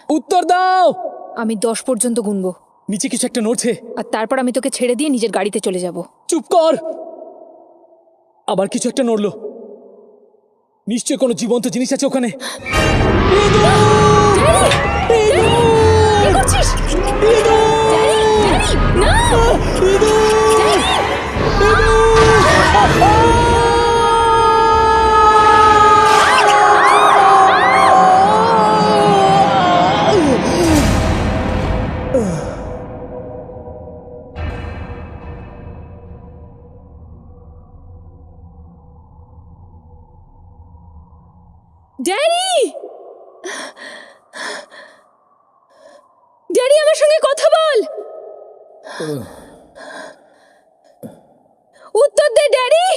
উত্তর দাও। আমি 10 পর্যন্ত গুনবো, নিচে কিছু একটা নড়ছে। আর তারপর আমি তোকে ছেড়ে দিয়ে নিজের গাড়িতে চলে যাব। চুপ কর। আবার কিছু একটা নড়লো। নিশ্চয় কোনো জীবন্ত জিনিস আছে ওখানে। কি করছিস? না! ড্যাডি! ড্যাডি, আমার সঙ্গে কথা বল। উত্তর দে ড্যাডি।